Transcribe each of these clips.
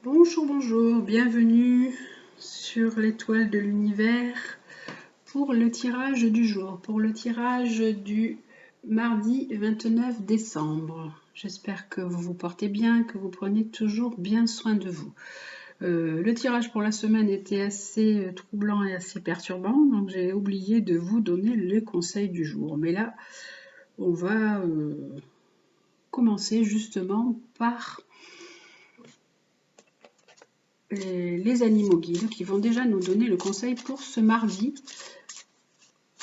Bonjour, bonjour, bienvenue sur l'étoile de l'univers pour le tirage du jour, pour le tirage du mardi 29 décembre. J'espère que vous vous portez bien, que vous prenez toujours bien soin de vous. Le tirage pour la semaine était assez troublant et assez perturbant, donc j'ai oublié de vous donner les conseils du jour. Mais là, on va commencer justement par les animaux guides qui vont déjà nous donner le conseil pour ce mardi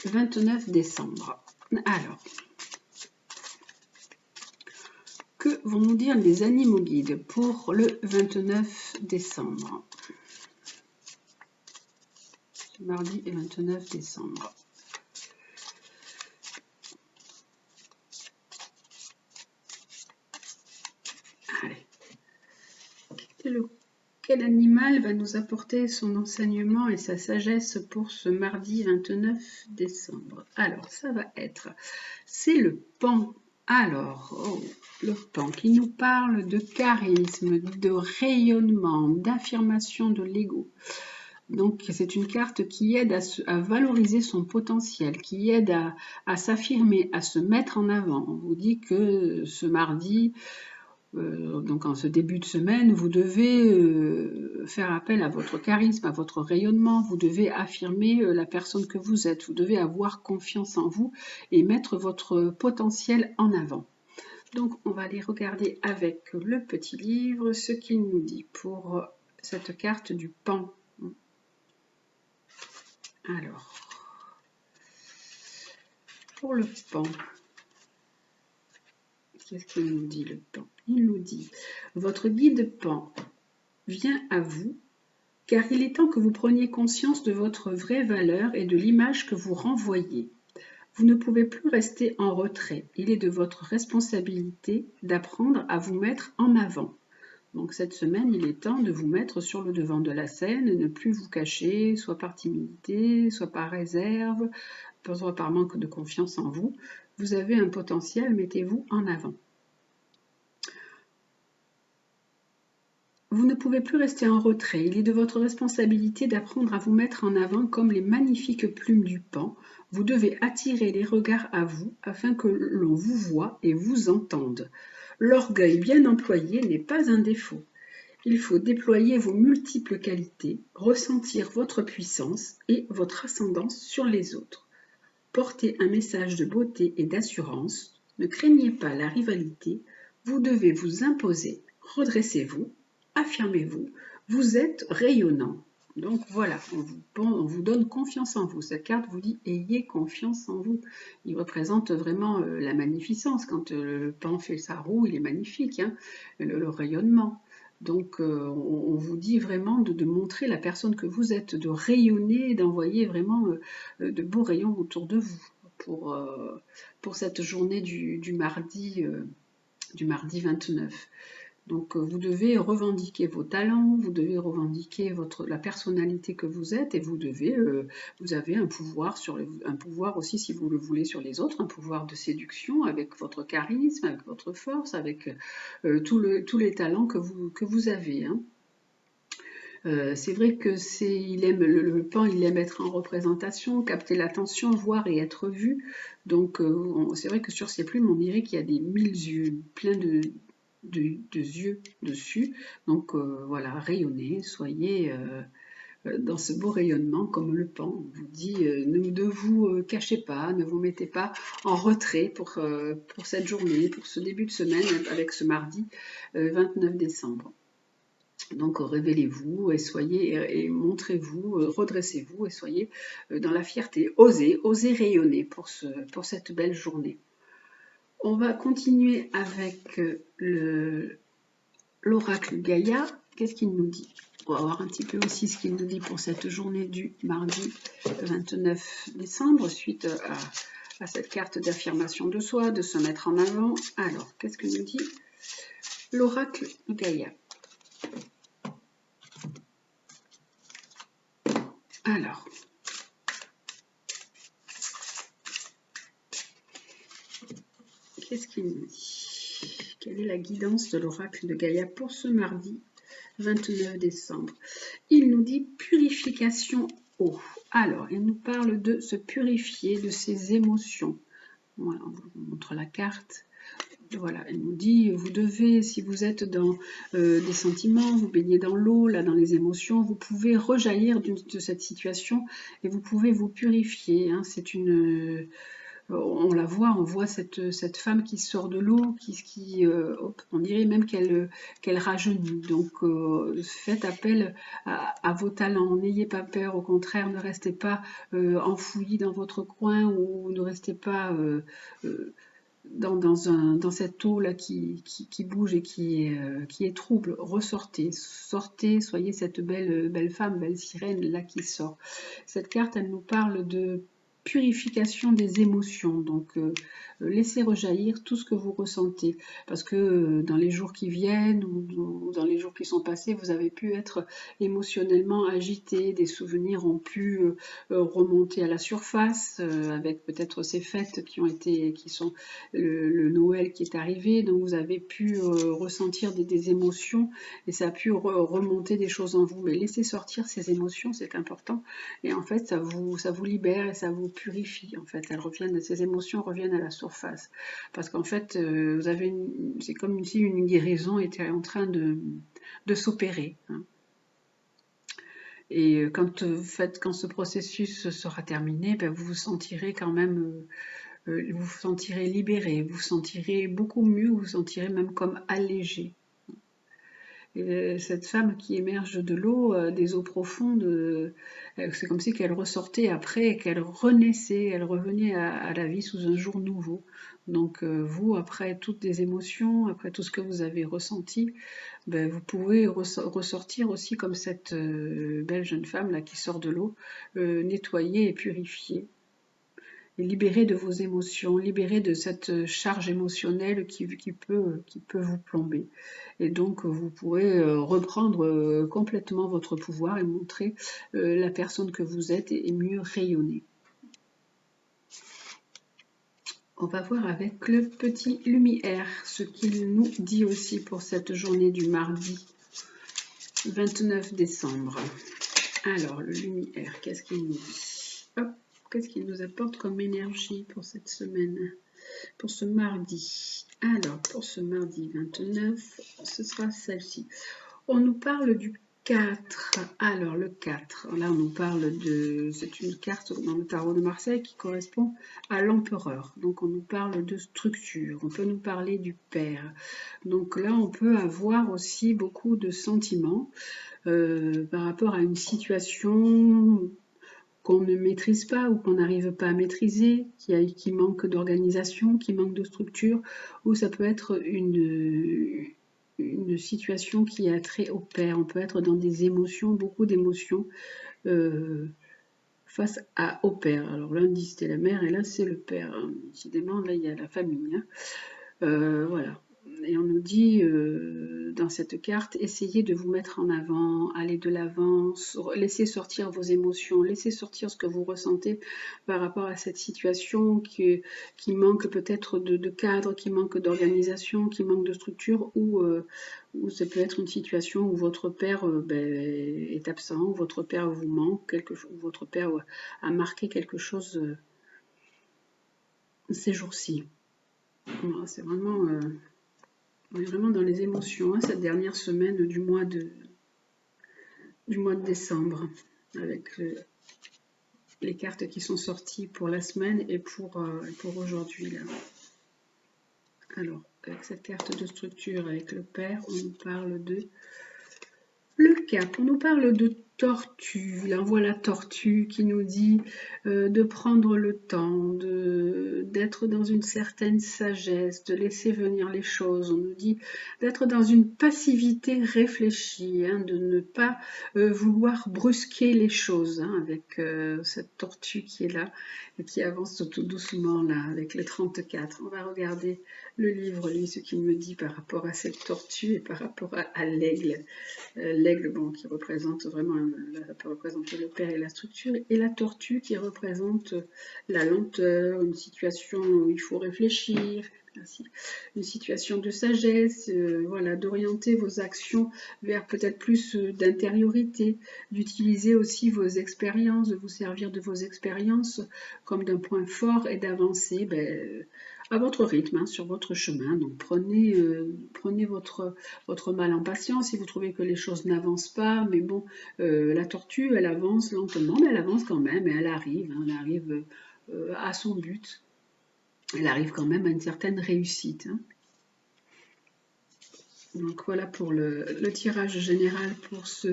29 décembre. Alors, que vont nous dire les animaux guides pour le 29 décembre? Mardi 29 décembre. Allez. Quel animal va nous apporter son enseignement et sa sagesse pour ce mardi 29 décembre? Alors, ça va être, c'est le paon. Alors, le paon qui nous parle de charisme, de rayonnement, d'affirmation de l'ego. Donc, c'est une carte qui aide à valoriser son potentiel, qui aide à s'affirmer, à se mettre en avant. On vous dit que ce mardi, donc en ce début de semaine, vous devez faire appel à votre charisme, à votre rayonnement, vous devez affirmer la personne que vous êtes, vous devez avoir confiance en vous et mettre votre potentiel en avant. Donc on va aller regarder avec le petit livre ce qu'il nous dit pour cette carte du paon. Alors, pour le paon, qu'est-ce qu'il nous dit le paon? Il nous dit, votre guide paon vient à vous, car il est temps que vous preniez conscience de votre vraie valeur et de l'image que vous renvoyez. Vous ne pouvez plus rester en retrait. Il est de votre responsabilité d'apprendre à vous mettre en avant. Donc cette semaine, il est temps de vous mettre sur le devant de la scène, ne plus vous cacher, soit par timidité, soit par réserve, soit par manque de confiance en vous. Vous avez un potentiel, mettez-vous en avant. Vous ne pouvez plus rester en retrait. Il est de votre responsabilité d'apprendre à vous mettre en avant comme les magnifiques plumes du paon. Vous devez attirer les regards à vous afin que l'on vous voie et vous entende. L'orgueil bien employé n'est pas un défaut. Il faut déployer vos multiples qualités, ressentir votre puissance et votre ascendance sur les autres. Portez un message de beauté et d'assurance. Ne craignez pas la rivalité. Vous devez vous imposer. Redressez-vous. Affirmez-vous, vous êtes rayonnant. Donc voilà, on vous donne confiance en vous. Cette carte vous dit ayez confiance en vous. Il représente vraiment la magnificence. Quand le paon fait sa roue, il est magnifique, hein, le rayonnement. Donc on vous dit vraiment de montrer la personne que vous êtes, de rayonner, d'envoyer vraiment de beaux rayons autour de vous pour cette journée du mardi 29. Donc vous devez revendiquer vos talents, vous devez revendiquer la personnalité que vous êtes et vous avez un pouvoir un pouvoir aussi si vous le voulez sur les autres, un pouvoir de séduction avec votre charisme, avec votre force, avec tous les talents que vous avez. Hein. C'est vrai que le paon, il aime être en représentation, capter l'attention, voir et être vu. Donc c'est vrai que sur ces plumes, on dirait qu'il y a des 1000 yeux, plein de yeux dessus. Donc voilà, rayonnez, soyez dans ce beau rayonnement comme le paon. On vous dit, ne vous cachez pas, ne vous mettez pas en retrait pour cette journée, pour ce début de semaine avec ce mardi 29 décembre. Donc révélez-vous et montrez-vous, redressez-vous et soyez dans la fierté. Osez rayonner pour cette belle journée. On va continuer avec l'oracle Gaïa. Qu'est-ce qu'il nous dit? On va voir un petit peu aussi ce qu'il nous dit pour cette journée du mardi 29 décembre, suite à cette carte d'affirmation de soi, de se mettre en avant. Alors, qu'est-ce que nous dit l'oracle Gaïa? Alors, qu'est-ce qu'il nous dit? Quelle est la guidance de l'oracle de Gaïa pour ce mardi 29 décembre. Il nous dit purification eau. Alors, il nous parle de se purifier de ses émotions. Voilà, on vous montre la carte. Voilà, elle nous dit, vous devez, si vous êtes dans des sentiments, vous baignez dans l'eau, là, dans les émotions, vous pouvez rejaillir de cette situation et vous pouvez vous purifier. Hein. C'est une... on la voit, on voit cette femme qui sort de l'eau, on dirait même qu'elle rajeunit. Donc, faites appel à vos talents, n'ayez pas peur, au contraire, ne restez pas enfoui dans votre coin ou ne restez pas... dans cette eau là qui bouge et qui est trouble, ressortez, sortez, soyez cette belle femme, belle sirène là qui sort. Cette carte, elle nous parle de purification des émotions, donc laissez rejaillir tout ce que vous ressentez, parce que dans les jours qui viennent ou dans les jours qui sont passés, vous avez pu être émotionnellement agité, des souvenirs ont pu remonter à la surface, avec peut-être ces fêtes qui sont le Noël qui est arrivé, donc vous avez pu ressentir des émotions et ça a pu remonter des choses en vous, mais laissez sortir ces émotions, c'est important, et en fait ça vous libère et ça vous purifie, en fait, ces émotions reviennent à la surface, parce qu'en fait vous avez c'est comme si une guérison était en train de s'opérer, hein. Et quand ce processus sera terminé, ben, vous vous sentirez quand même vous vous sentirez libéré, vous vous sentirez beaucoup mieux, vous vous sentirez même comme allégé. Et cette femme qui émerge de l'eau, des eaux profondes, c'est comme si qu'elle ressortait après, qu'elle renaissait, elle revenait à la vie sous un jour nouveau. Donc vous, après toutes les émotions, après tout ce que vous avez ressenti, ben, vous pouvez ressortir aussi comme cette belle jeune femme là qui sort de l'eau, nettoyée et purifiée. Et libéré de vos émotions, libéré de cette charge émotionnelle qui peut vous plomber. Et donc, vous pourrez reprendre complètement votre pouvoir et montrer la personne que vous êtes et mieux rayonner. On va voir avec le petit lumière ce qu'il nous dit aussi pour cette journée du mardi 29 décembre. Alors, le lumière, qu'est-ce qu'il nous dit? Hop. Qu'est-ce qu'il nous apporte comme énergie pour cette semaine, pour ce mardi? Alors, pour ce mardi 29, ce sera celle-ci. On nous parle du 4. Alors, le 4, là, on nous parle de... C'est une carte dans le tarot de Marseille qui correspond à l'empereur. Donc, on nous parle de structure. On peut nous parler du père. Donc là, on peut avoir aussi beaucoup de sentiments par rapport à une situation qu'on ne maîtrise pas ou qu'on n'arrive pas à maîtriser, qui manque d'organisation, qui manque de structure, ou ça peut être une situation qui a trait au père. On peut être dans des émotions, beaucoup d'émotions face au père. Alors lundi c'était la mère et là c'est le père. Décidément, là il y a la famille. Hein. Voilà. Et on nous dit dans cette carte, essayez de vous mettre en avant, allez de l'avant, laissez sortir vos émotions, laissez sortir ce que vous ressentez par rapport à cette situation qui manque peut-être de cadre, qui manque d'organisation, qui manque de structure, ou ça peut être une situation où votre père est absent, ou votre père vous manque, ou votre père a marqué quelque chose ces jours-ci. Voilà, c'est vraiment... on est vraiment dans les émotions, hein, cette dernière semaine du mois de décembre, avec les cartes qui sont sorties pour la semaine et pour aujourd'hui. Alors, avec cette carte de structure, avec le père, on nous parle de le cap, on nous parle de tortue. Là, on voit la tortue qui nous dit de prendre le temps, d'être dans une certaine sagesse, de laisser venir les choses. On nous dit d'être dans une passivité réfléchie, hein, de ne pas vouloir brusquer les choses, hein, avec cette tortue qui est là et qui avance tout doucement là, avec les 34. On va regarder le livre, lui, ce qu'il me dit par rapport à cette tortue et par rapport à l'aigle. L'aigle, bon, qui représente vraiment, ça peut représenter le père et la structure, et la tortue qui représente la lenteur, une situation où il faut réfléchir, Merci. Une situation de sagesse, voilà, d'orienter vos actions vers peut-être plus d'intériorité, d'utiliser aussi vos expériences, de vous servir de vos expériences comme d'un point fort et d'avancer à votre rythme, hein, sur votre chemin. Donc prenez votre mal en patience si vous trouvez que les choses n'avancent pas. Mais bon, la tortue, elle avance lentement, mais elle avance quand même et elle arrive, hein, elle arrive à son but. Elle arrive quand même à une certaine réussite, hein. Donc voilà pour le tirage général pour ce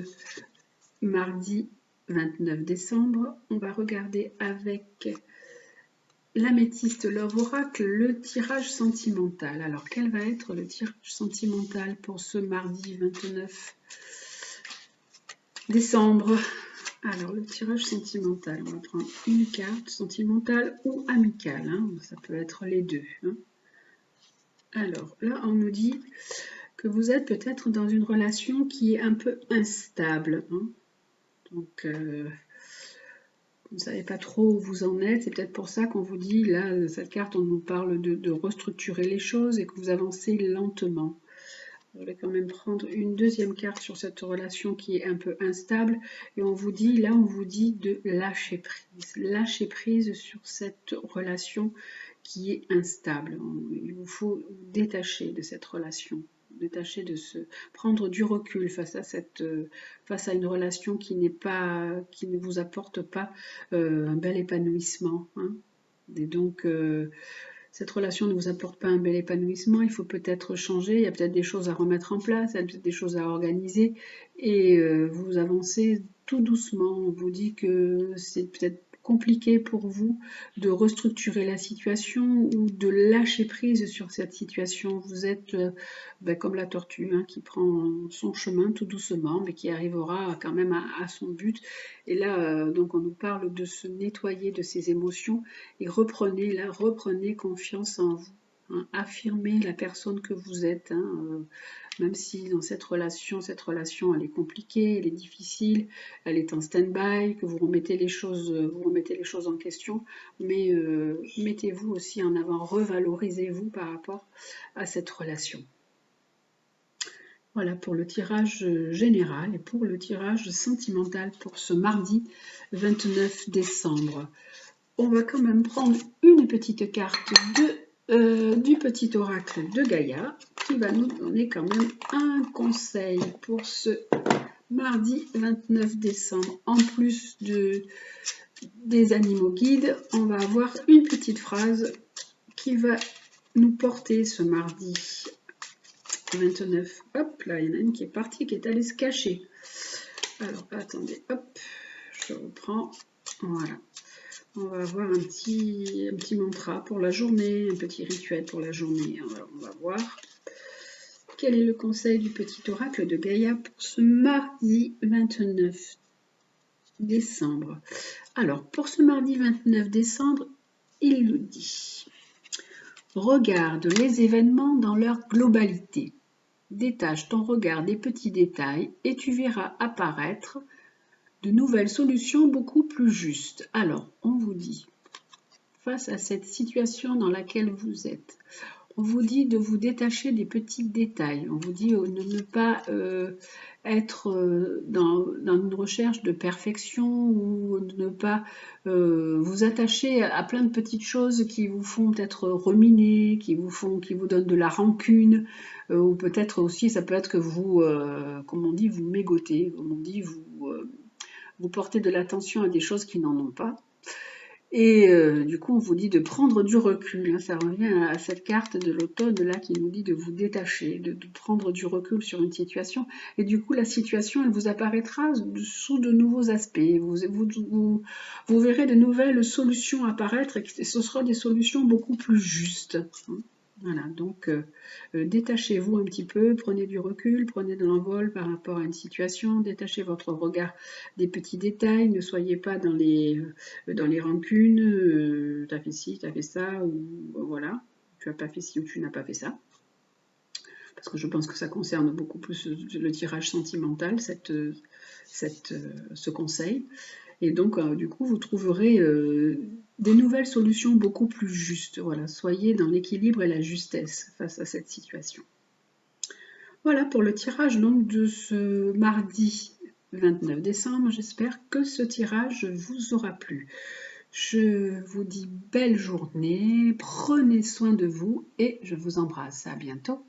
mardi 29 décembre. On va regarder avec l'améthyste Love Oracle le tirage sentimental. Alors quel va être le tirage sentimental pour ce mardi 29 décembre? Alors le tirage sentimental, on va prendre une carte sentimentale ou amicale, hein. Ça peut être les deux, hein. Alors là on nous dit que vous êtes peut-être dans une relation qui est un peu instable, hein. Donc, vous ne savez pas trop où vous en êtes. C'est peut-être pour ça qu'on vous dit, là, cette carte, on nous parle de restructurer les choses et que vous avancez lentement. Je vais quand même prendre une deuxième carte sur cette relation qui est un peu instable. Et on vous dit, là, on vous dit de lâcher prise. Lâcher prise sur cette relation qui est instable. Il vous faut vous détacher de cette relation. Détacher de se prendre du recul face à une relation qui ne vous apporte pas un bel épanouissement, hein. Et donc cette relation ne vous apporte pas un bel épanouissement, il faut peut-être changer, il y a peut-être des choses à remettre en place, il y a peut-être des choses à organiser, et vous avancez tout doucement. On vous dit que c'est peut-être compliqué pour vous de restructurer la situation ou de lâcher prise sur cette situation. Vous êtes comme la tortue, hein, qui prend son chemin tout doucement, mais qui arrivera quand même à son but. Et là, donc on nous parle de se nettoyer de ses émotions et reprenez confiance en vous, hein. Affirmez la personne que vous êtes, hein, même si dans cette relation elle est compliquée, elle est difficile, elle est en stand-by, que vous remettez les choses en question, mais mettez-vous aussi en avant, revalorisez-vous par rapport à cette relation. Voilà pour le tirage général et pour le tirage sentimental pour ce mardi 29 décembre. On va quand même prendre une petite carte du petit oracle de Gaïa qui va nous donner quand même un conseil pour ce mardi 29 décembre. En plus des animaux guides, on va avoir une petite phrase qui va nous porter ce mardi 29. Hop, là, il y en a une qui est partie, qui est allée se cacher. Alors, attendez, hop, je reprends. Voilà. On va avoir un petit mantra pour la journée, un petit rituel pour la journée. Alors, on va voir quel est le conseil du petit oracle de Gaïa pour ce mardi 29 décembre. Alors, pour ce mardi 29 décembre, il nous dit: regarde les événements dans leur globalité. Détache ton regard des petits détails et tu verras apparaître de nouvelles solutions beaucoup plus justes. Alors, on vous dit, face à cette situation dans laquelle vous êtes, on vous dit de vous détacher des petits détails. On vous dit de ne pas être dans une recherche de perfection ou de ne pas vous attacher à plein de petites choses qui vous font peut-être ruminer, qui vous donnent de la rancune, ou peut-être aussi, ça peut être que vous, comme on dit, vous mégotez, comme on dit, vous portez de l'attention à des choses qui n'en ont pas. Et du coup, on vous dit de prendre du recul, hein. Ça revient à cette carte de l'automne là qui nous dit de vous détacher, de prendre du recul sur une situation. Et du coup, la situation, elle vous apparaîtra sous de nouveaux aspects. Vous verrez de nouvelles solutions apparaître et ce sera des solutions beaucoup plus justes, hein. Voilà, donc détachez-vous un petit peu, prenez du recul, prenez de l'envol par rapport à une situation, détachez votre regard des petits détails, ne soyez pas dans les rancunes, t'as fait ci, t'as fait ça, ou voilà, tu n'as pas fait ci ou tu n'as pas fait ça. Parce que je pense que ça concerne beaucoup plus le tirage sentimental, ce conseil. Et donc, du coup, vous trouverez des nouvelles solutions beaucoup plus justes. Voilà, soyez dans l'équilibre et la justesse face à cette situation. Voilà pour le tirage donc de ce mardi 29 décembre. J'espère que ce tirage vous aura plu. Je vous dis belle journée, prenez soin de vous et je vous embrasse. À bientôt.